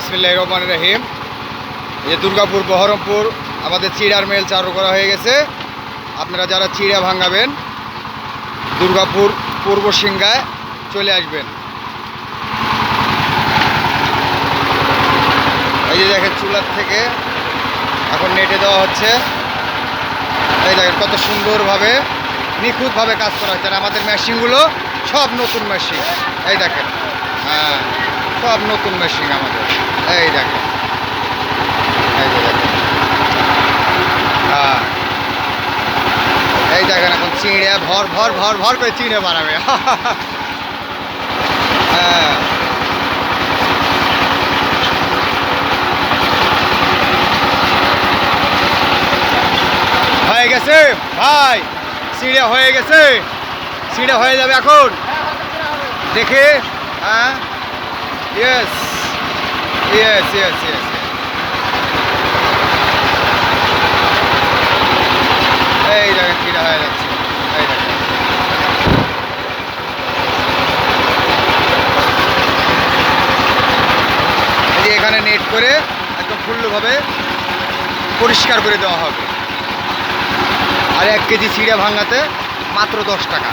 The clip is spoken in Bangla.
বিসমিল্লাহির রহমানির রহিম। এই দুর্গাপুর বহরমপুর আমাদের চিড়ার মেল চালু করা হয়ে গেছে। আপনারা যারা চিড়া ভাঙাবেন দুর্গাপুর পূর্ব সিংগায় চলে আসবেন। এই যে দেখেন চুলার থেকে এখন নেটে দেওয়া হচ্ছে। এই দেখেন কত সুন্দরভাবে নিখুঁতভাবে কাজ করা হচ্ছে। আর আমাদের মেশিনগুলো সব নতুন মেশিন। এই দেখেন, হ্যাঁ, সব নতুন মেশিন আমাদের। এই দেখেন, এই যে দেখেন, হ্যাঁ, এই দেখেন এখন চিড়ে ভর ভর ভর ভর করে চিড়ে বানাবে। হ্যাঁ, হয়ে গেছে ভাই, চিড়ে হয়ে গেছে, চিড়ে হয়ে যাবে এখন দেখে। হ্যাঁ, ইয়েস ইয়েস ইয়েস ইয়েস, এই দেখেন চিড়ে হয়ে যাচ্ছে। এই দেখেন, এই যে এখানে নেট করে একদম ফুল্লভাবে পরিষ্কার করে দেওয়া হবে। আর 1 কেজি চিড়ে ভাঙাতে মাত্র 10 টাকা।